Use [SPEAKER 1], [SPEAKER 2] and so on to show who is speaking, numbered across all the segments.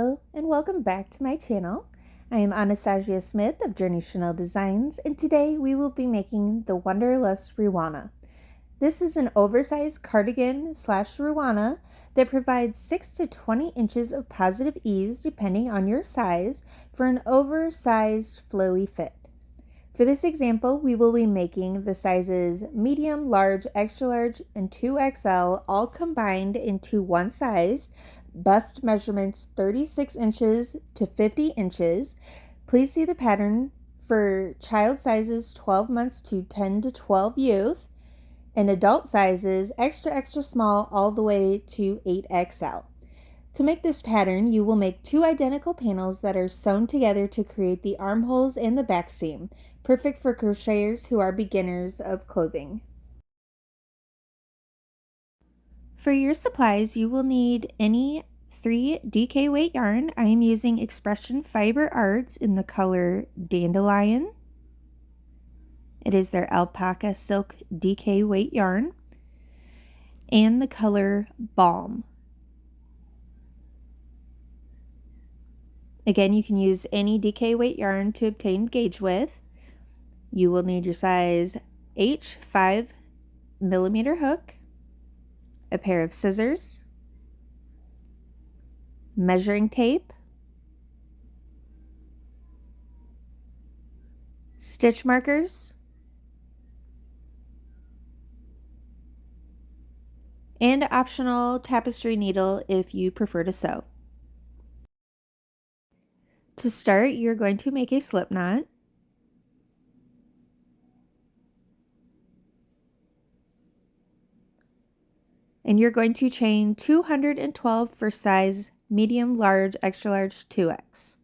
[SPEAKER 1] Hello and welcome back to my channel. I am Anastasia Smith of Journey Chanel Designs, and today we will be making the Wanderlust Ruana. This is an oversized cardigan slash Ruana that provides 6 to 20 inches of positive ease depending on your size for an oversized flowy fit. For this example, we will be making the sizes medium, large, extra large, and 2XL all combined into one size. Bust measurements 36 inches to 50 inches. Please see the pattern for child sizes 12 months to 10 to 12 youth, and adult sizes extra small all the way to 8XL. To make this pattern, you will make 2 identical panels that are sewn together to create the armholes and the back seam, perfect for crocheters who are beginners of clothing. For your supplies, you will need any 3 DK weight yarn. I am using Expression Fiber Arts in the color Dandelion. It is their Alpaca Silk DK weight yarn, and the color Balm. Again, you can use any DK weight yarn to obtain gauge width. You will need your size H 5mm hook, a pair of scissors, measuring tape, stitch markers, and an optional tapestry needle if you prefer to sew. To start, you're going to make a slip knot. And you're going to chain 212 for size medium, large, extra large, 2X.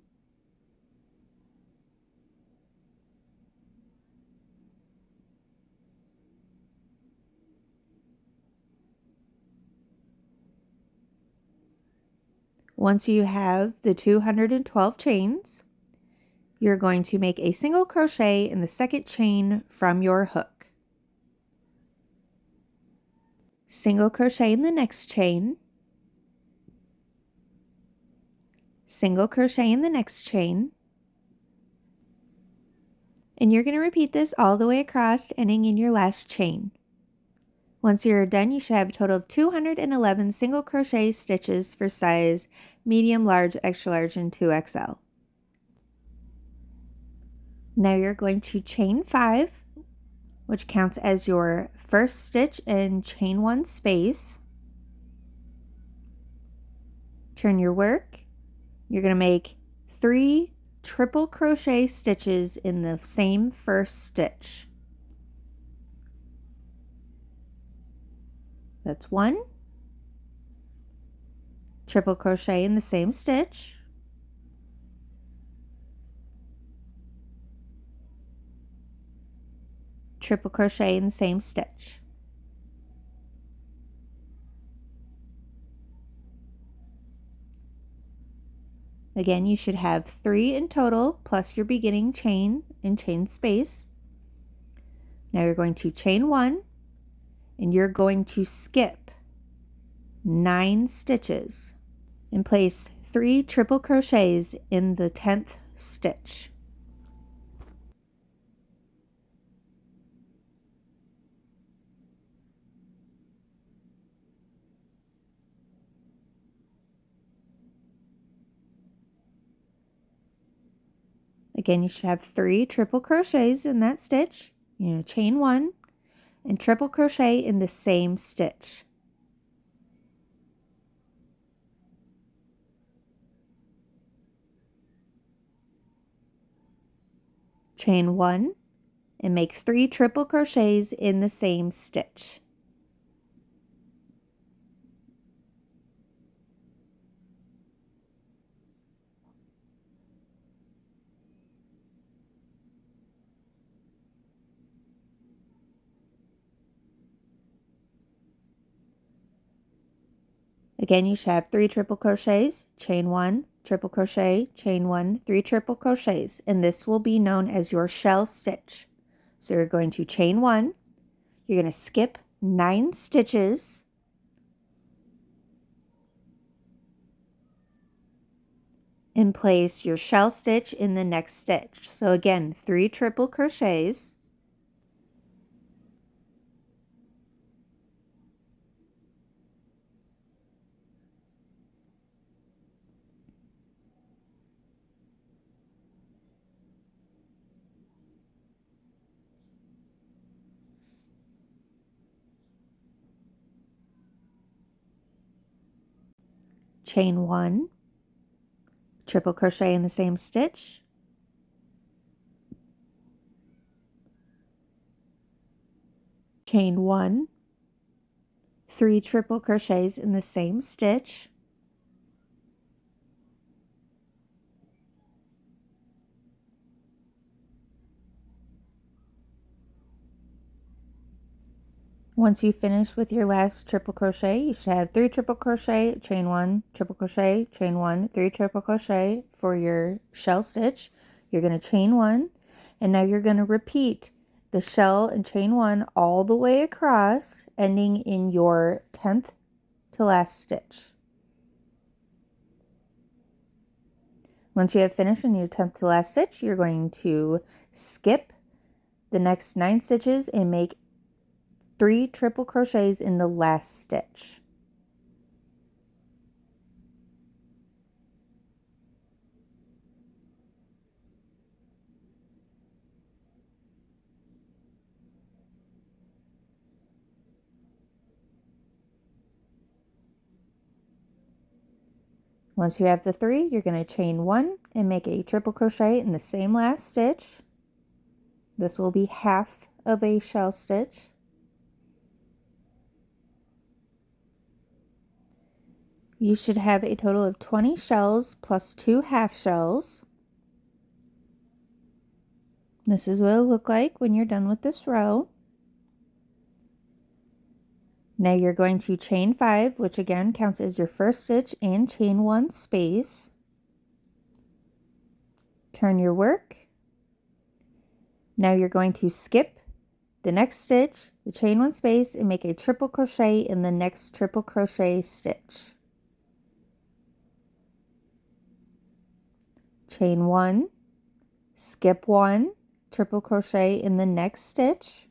[SPEAKER 1] Once you have the 212 chains, you're going to make a single crochet in the second chain from your hook. Single crochet in the next chain, single crochet in the next chain, and you're going to repeat this all the way across, ending in your last chain. Once you're done, you should have a total of 211 single crochet stitches for size medium, large, extra large, and 2XL. Now you're going to chain 5, which counts as your first stitch in chain 1 space. Turn your work. You're going to make 3 triple crochet stitches in the same first stitch. That's 1. Triple crochet in the same stitch. Triple crochet in the same stitch. Again, you should have 3 in total plus your beginning chain and chain space. Now you're going to chain 1, and you're going to skip 9 stitches and place 3 triple crochets in the 10th stitch. Again, you should have 3 triple crochets in that stitch. You're going to chain 1 and triple crochet in the same stitch. Chain 1 and make 3 triple crochets in the same stitch. Again, you should have 3 triple crochets, chain 1, triple crochet, chain 1, 3 triple crochets, and this will be known as your shell stitch. So you're going to chain 1, you're going to skip 9 stitches, and place your shell stitch in the next stitch. So again, 3 triple crochets, chain 1, triple crochet in the same stitch, chain 1, 3 triple crochets in the same stitch, once you finish with your last triple crochet, you should have 3 triple crochet, chain 1, triple crochet, chain 1, 3 triple crochet for your shell stitch. You're going to chain 1, and now you're going to repeat the shell and chain 1 all the way across, ending in your 10th to last stitch. Once you have finished in your 10th to last stitch, you're going to skip the next 9 stitches and make 3 triple crochets in the last stitch. Once you have the 3, you're going to chain 1 and make a triple crochet in the same last stitch. This will be half of a shell stitch. You should have a total of 20 shells plus 2 half shells. This is what it'll look like when you're done with this row. Now you're going to chain 5, which again counts as your first stitch, and chain 1 space. Turn your work. Now you're going to skip the next stitch, the chain 1 space, and make a triple crochet in the next triple crochet stitch. Chain 1, skip 1, triple crochet in the next stitch.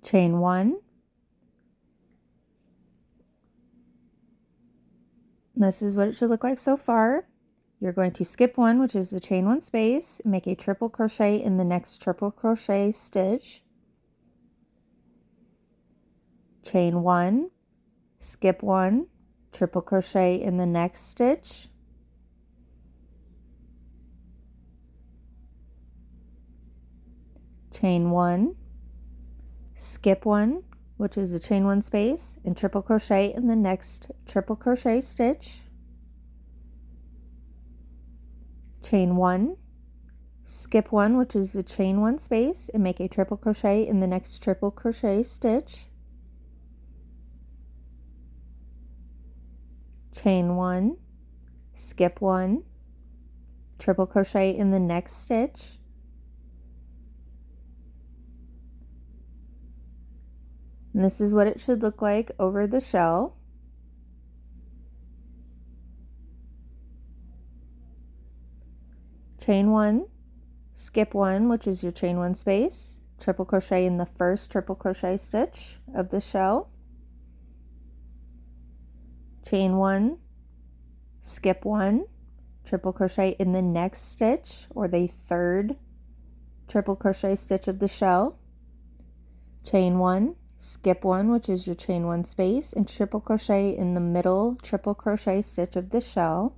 [SPEAKER 1] Chain 1. This is what it should look like so far. You're going to skip 1, which is the chain 1 space, and make a triple crochet in the next triple crochet stitch. Chain 1, skip 1, triple crochet in the next stitch. Chain 1, skip 1, which is a chain 1 space, and triple crochet in the next triple crochet stitch. Chain 1, skip 1, which is the chain 1 space, and make a triple crochet in the next triple crochet stitch. Chain 1, skip 1, triple crochet in the next stitch. And this is what it should look like over the shell. Chain 1, skip 1, which is your chain 1 space, triple crochet in the first triple crochet stitch of the shell. Chain 1, skip 1, triple crochet in the next stitch, or the third triple crochet stitch of the shell. Chain 1, skip 1, which is your chain 1 space, and triple crochet in the middle triple crochet stitch of the shell.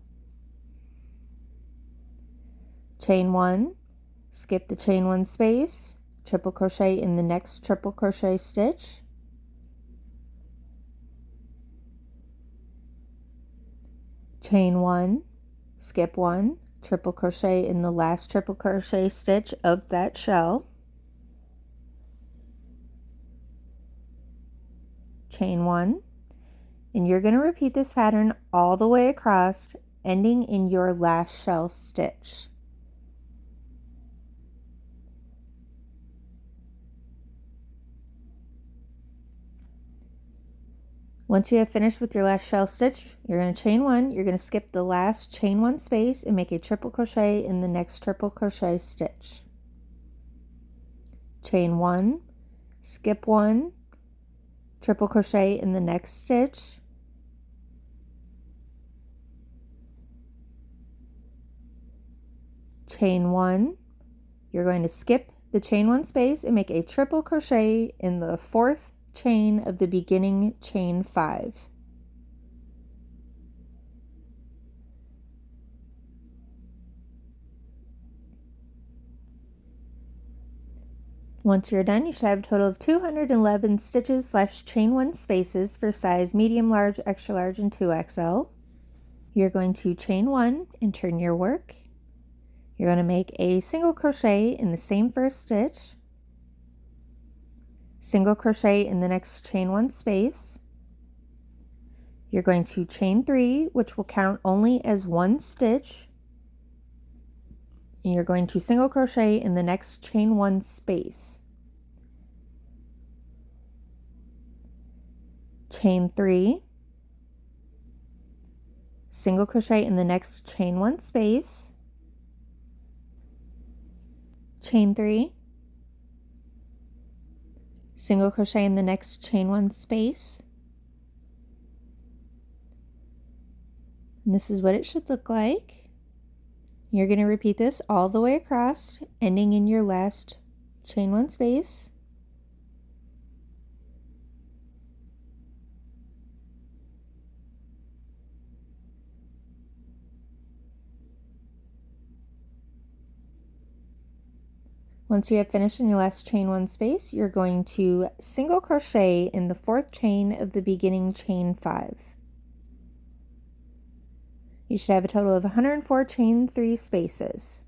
[SPEAKER 1] Chain 1, skip the chain 1 space, triple crochet in the next triple crochet stitch. Chain 1, skip 1, triple crochet in the last triple crochet stitch of that shell. Chain 1, and you're going to repeat this pattern all the way across, ending in your last shell stitch. Once you have finished with your last shell stitch, you're going to chain one, you're going to skip the last chain one space and make a triple crochet in the next triple crochet stitch. Chain one, skip one, triple crochet in the next stitch, chain one, you're going to skip the chain one space and make a triple crochet in the fourth chain of the beginning chain 5. Once you're done, you should have a total of 211 stitches / chain one spaces for size medium, large, extra large, and 2XL. You're going to chain one and turn your work. You're going to make a single crochet in the same first stitch, single crochet in the next chain one space. You're going to chain 3, which will count only as one stitch. And you're going to single crochet in the next chain one space. Chain 3, single crochet in the next chain one space. Chain 3, single crochet in the next chain one space. And this is what it should look like. You're going to repeat this all the way across, ending in your last chain one space. Once you have finished in your last chain one space, you're going to single crochet in the fourth chain of the beginning chain 5. You should have a total of 104 chain 3 spaces.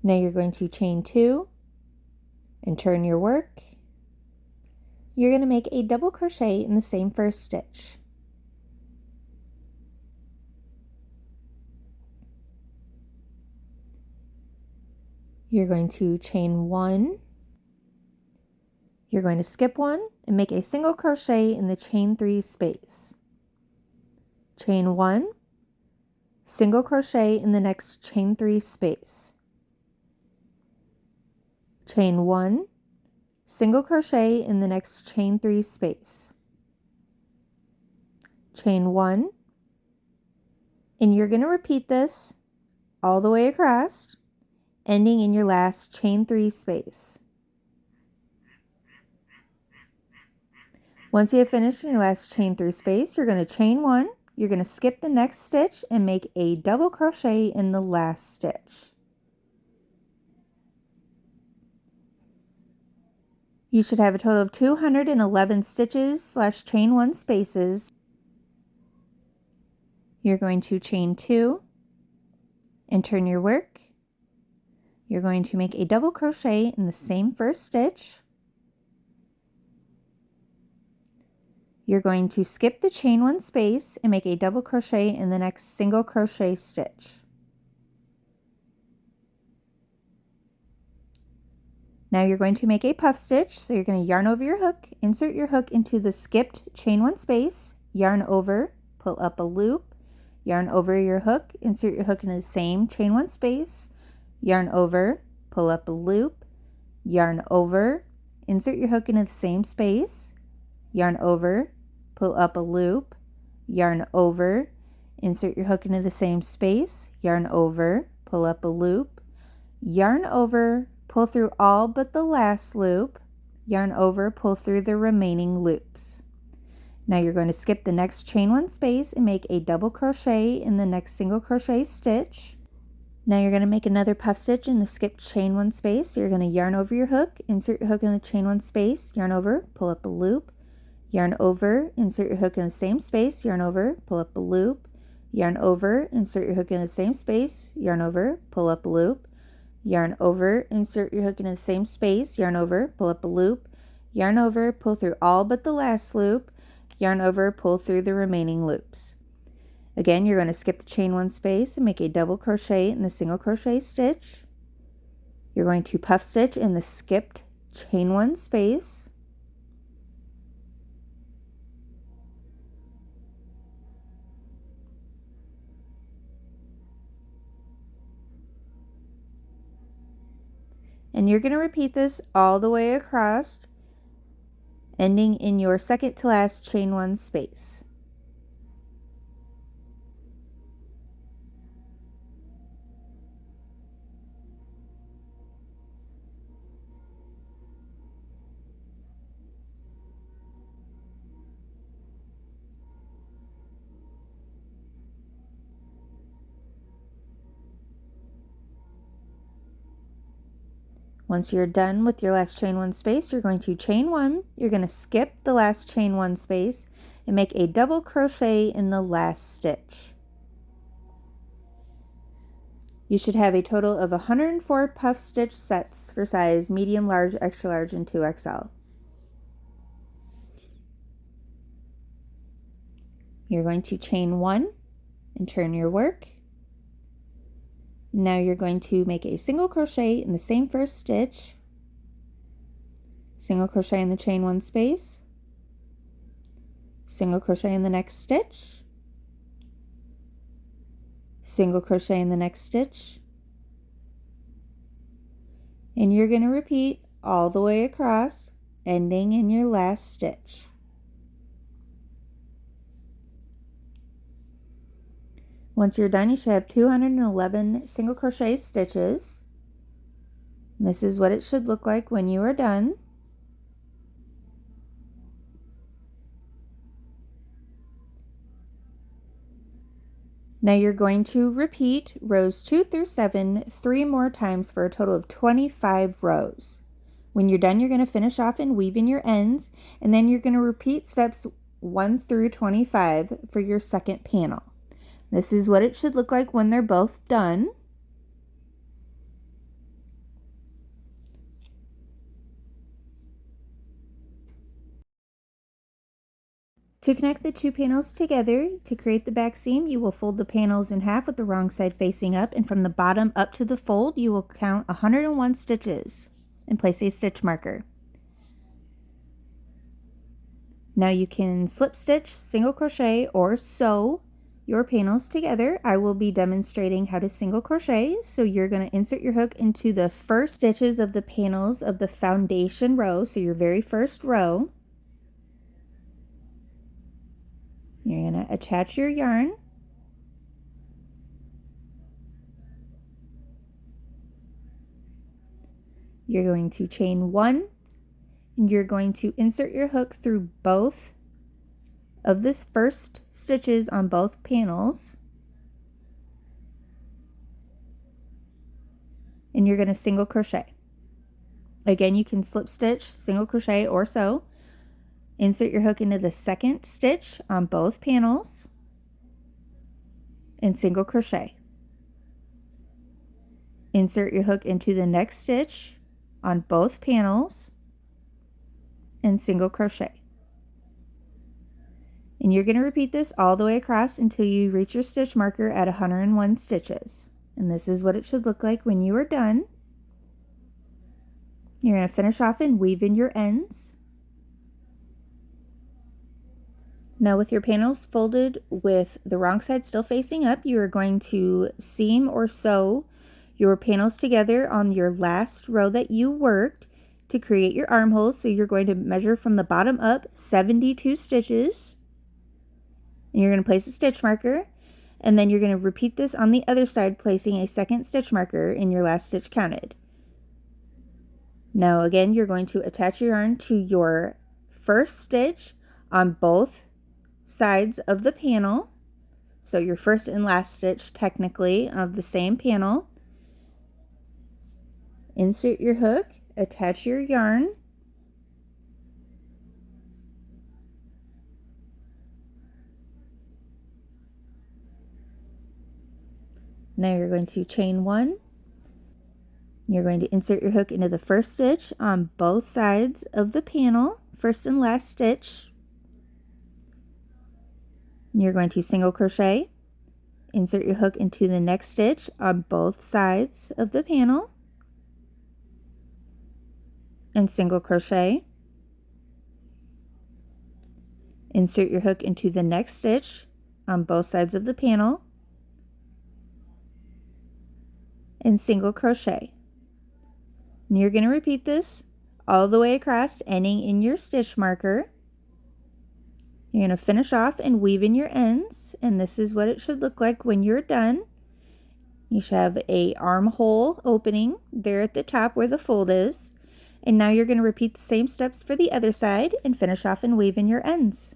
[SPEAKER 1] Now you're going to chain 2 and turn your work. You're going to make a double crochet in the same first stitch. You're going to chain 1. You're going to skip 1 and make a single crochet in the chain 3 space. Chain 1, single crochet in the next chain 3 space. Chain 1, single crochet in the next chain 3 space. Chain 1, and you're going to repeat this all the way across, ending in your last chain 3 space. Once you have finished in your last chain 3 space, you're going to chain 1, you're going to skip the next stitch and make a double crochet in the last stitch. You should have a total of 211 stitches / chain 1 spaces. You're going to chain 2 and turn your work. You're going to make a double crochet in the same first stitch. You're going to skip the chain 1 space and make a double crochet in the next single crochet stitch. Now you're going to make a puff stitch, so you're going to yarn over your hook, insert your hook into the skipped chain 1 space, yarn over, pull up a loop, yarn over your hook, insert your hook into the same chain 1 space, yarn over, pull up a loop, yarn over, insert your hook into the same space, yarn over, pull up a loop, yarn over, insert your hook into the same space, yarn over, pull up a loop, yarn over, pull through all but the last loop, yarn over, pull through the remaining loops. Now you're going to skip the next chain 1 space and make a double crochet in the next single crochet stitch. Now you're going to make another puff stitch in the skipped chain 1 space. You're going to yarn over your hook, insert your hook in the chain 1 space, yarn over, pull up a loop, yarn over, insert your hook in the same space, yarn over, pull up a loop, yarn over, insert your hook in the same space, yarn over, pull up a loop, yarn over, insert your hook in the same space, yarn over, pull up a loop, yarn over, pull through all but the last loop, yarn over, pull through the remaining loops. Again, you're going to skip the chain 1 space and make a double crochet in the single crochet stitch. You're going to puff stitch in the skipped chain 1 space. And you're going to repeat this all the way across, ending in your second to last chain 1 space. Once you're done with your last chain 1 space, you're going to chain 1, you're going to skip the last chain 1 space and make a double crochet in the last stitch. You should have a total of 104 puff stitch sets for size medium, large, extra large, and 2XL. You're going to chain 1 and turn your work. Now you're going to make a single crochet in the same first stitch, single crochet in the chain 1 space, single crochet in the next stitch, single crochet in the next stitch, and you're going to repeat all the way across, ending in your last stitch. Once you're done, you should have 211 single crochet stitches. And this is what it should look like when you are done. Now you're going to repeat rows 2 through 7 3 more times for a total of 25 rows. When you're done, you're going to finish off and weave in your ends, and then you're going to repeat steps 1 through 25 for your second panel. This is what it should look like when they're both done. To connect the 2 panels together, to create the back seam, you will fold the panels in half with the wrong side facing up, and from the bottom up to the fold, you will count 101 stitches and place a stitch marker. Now you can slip stitch, single crochet, or sew your panels together. I will be demonstrating how to single crochet, so you're going to insert your hook into the first stitches of the panels of the foundation row, so your very first row. You're going to attach your yarn. You're going to chain 1, and you're going to insert your hook through both of this first stitches on both panels, and you're going to single crochet. Again, you can slip stitch, single crochet, or sew. Insert your hook into the second stitch on both panels and single crochet. Insert your hook into the next stitch on both panels and single crochet. And you're going to repeat this all the way across until you reach your stitch marker at 101 stitches. And this is what it should look like when you are done. You're going to finish off and weave in your ends. Now with your panels folded with the wrong side still facing up, you are going to seam or sew your panels together on your last row that you worked to create your armholes. So you're going to measure from the bottom up 72 stitches. And you're going to place a stitch marker, and then you're going to repeat this on the other side, placing a second stitch marker in your last stitch counted. Now again, you're going to attach your yarn to your first stitch on both sides of the panel. So your first and last stitch technically of the same panel. Insert your hook, attach your yarn. Now you're going to chain 1. You're going to insert your hook into the first stitch on both sides of the panel, first and last stitch. You're going to single crochet, insert your hook into the next stitch on both sides of the panel, and single crochet. Insert your hook into the next stitch on both sides of the panel, and single crochet. And you're going to repeat this all the way across, ending in your stitch marker. You're going to finish off and weave in your ends, and this is what it should look like when you're done. You should have a armhole opening there at the top where the fold is. And now you're going to repeat the same steps for the other side and finish off and weave in your ends.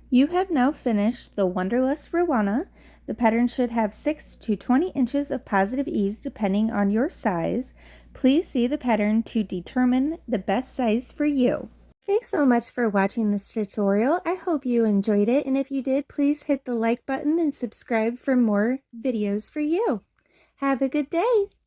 [SPEAKER 1] You have now finished the Wanderlust Ruana. The pattern should have 6 to 20 inches of positive ease depending on your size. Please see the pattern to determine the best size for you. Thanks so much for watching this tutorial. I hope you enjoyed it, and if you did, please hit the like button and subscribe for more videos for you. Have a good day!